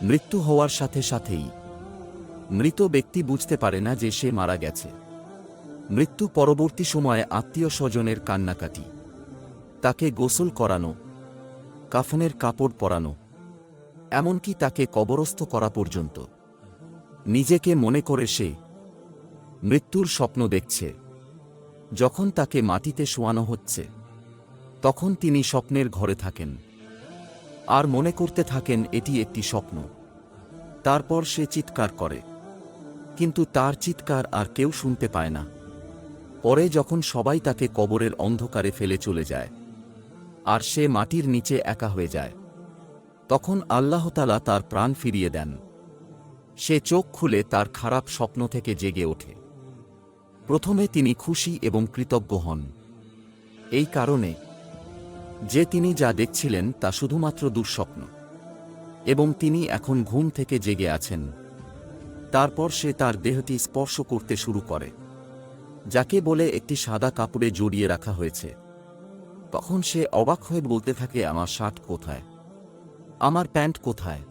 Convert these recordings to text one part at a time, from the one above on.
মৃত্যু হওয়ার সাথে সাথেই মৃত ব্যক্তি বুঝতে পারে না যে সে মারা গেছে। মৃত্যু পরবর্তী সময়ে আত্মীয় স্বজনের কান্নাকাটি, তাকে গোসল করানো, কাফনের কাপড় পরানো, এমনকি তাকে কবরস্থ করা পর্যন্ত। নিজেকে মনে করে সে মৃত্যুর স্বপ্ন দেখছে। যখন তাকে মাটিতে শোয়ানো হচ্ছে তখন তিনি স্বপ্নের ঘরে থাকেন আর মনে করতে থাকেন এটি একটি স্বপ্ন। তারপর সে চিৎকার করে, কিন্তু তার চিৎকার আর কেউ শুনতে পায় না। পরে যখন সবাই তাকে কবরের অন্ধকারে ফেলে চলে যায় আর সে মাটির নিচে একা হয়ে যায়, তখন আল্লাহ তাআলা তার প্রাণ ফিরিয়ে দেন। সে চোখ খুলে তার খারাপ স্বপ্ন থেকে জেগে ওঠে। প্রথমে তিনি খুশি এবং কৃতজ্ঞ হন, এই কারণে যে তিনি যা দেখছিলেন তা শুধুমাত্র দুঃস্বপ্ন এবং তিনি এখন ঘুম থেকে জেগে আছেন। তারপর সে তার দেহটি স্পর্শ করতে শুরু করে, যাকে বলে একটি সাদা কাপড়ে জড়িয়ে রাখা হয়েছে। তখন সে অবাক হয়ে বলতে থাকে, আমার শার্ট কোথায়, আমার প্যান্ট কোথায়?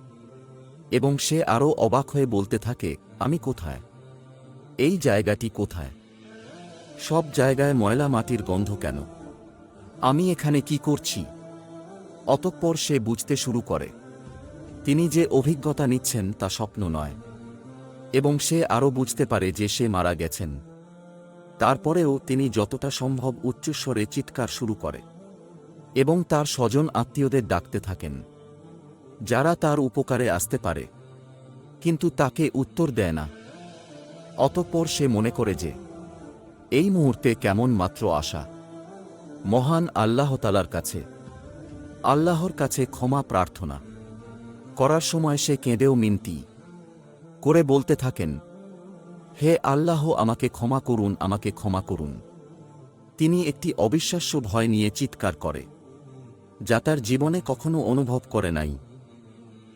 এবং সে আরও অবাক হয়ে বলতে থাকে, আমি কোথায়, এই জায়গাটি কোথায়? সব জায়গায় ময়লা মাটির গন্ধ কেন? আমি এখানে কি করছি? অতঃপর সে বুঝতে শুরু করে তিনি যে অভিজ্ঞতা নিচ্ছেন তা স্বপ্ন নয়, এবং সে আরও বুঝতে পারে যে সে মারা গেছেন। তারপরেও তিনি যতটা সম্ভব উচ্চস্বরে চিৎকার শুরু করে এবং তার স্বজন আত্মীয়দের ডাকতে থাকেন, যারা তার উপকারে আসতে পারে, কিন্তু তাকে উত্তর দেয় না। অতঃপর সে মনে করে যে এই মুহূর্তে কেমন মাত্র আশা মহান আল্লাহ তাআলার কাছে, আল্লাহর কাছে ক্ষমা প্রার্থনা করার সময় সে কেঁদেও মিনতি করে বলতে থাকেন, হে আল্লাহ, আমাকে ক্ষমা করুন, আমাকে ক্ষমা করুন। তিনি একটি অবিশ্বাস্য ভয় নিয়ে চিৎকার করে, যা তার জীবনে কখনো অনুভব করে নাই।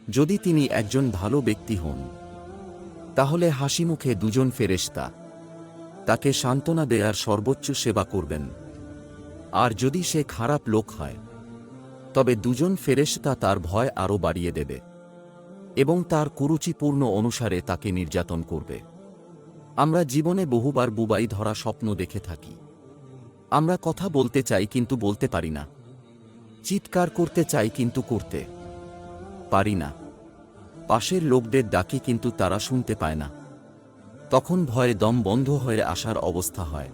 যদি তিনি একজন ভালো ব্যক্তি হন, তাহলে হাসিমুখে দুজন ফেরেশতা তাকে সান্ত্বনা দেয়ার সর্বোচ্চ সেবা করবেন। আর যদি সে খারাপ লোক হয়, তবে দুজন ফেরেশতা তার ভয় আরও বাড়িয়ে দেবে এবং তার কুরুচিপূর্ণ অনুসারে তাকে নির্যাতন করবে। আমরা জীবনে বহুবার বুবাই ধরা স্বপ্ন দেখে থাকি। আমরা কথা বলতে চাই কিন্তু বলতে পারি না, চিৎকার করতে চাই কিন্তু করতে পারি না, পাশের লোকদের ডাকি কিন্তু তারা শুনতে পায় না। তখন ভয়ে দম বন্ধ হয়ে আসার অবস্থা হয়।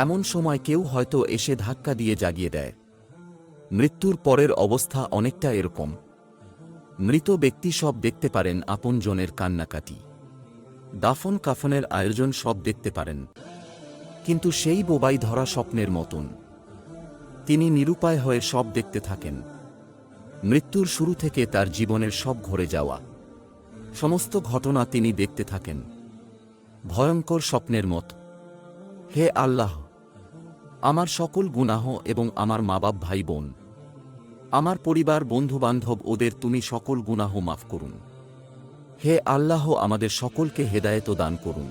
এমন সময় কেউ হয়তো এসে ধাক্কা দিয়ে জাগিয়ে দেয়। মৃত্যুর পরের অবস্থা অনেকটা এরকম। মৃত ব্যক্তি সব দেখতে পারেন, আপনজনের কান্নাকাটি, দাফন কাফনের আয়োজন সব দেখতে পারেন, কিন্তু সেই বোবাই ধরা স্বপ্নের মতন তিনি নিরুপায় হয়ে সব দেখতে থাকেন। মৃত্যুর শুরু থেকে তার জীবনের সব ঘরে যাওয়া সমস্ত ঘটনা তিনি দেখতে থাকেন, ভয়ঙ্কর স্বপ্নের মত। হে আল্লাহ, আমার সকল গুনাহ এবং আমার মা বাপ ভাই বোন, আমার পরিবার বন্ধুবান্ধব, ওদের তুমি সকল গুনাহ মাফ করুন। হে আল্লাহ, আমাদের সকলকে হেদায়েত দান করুন।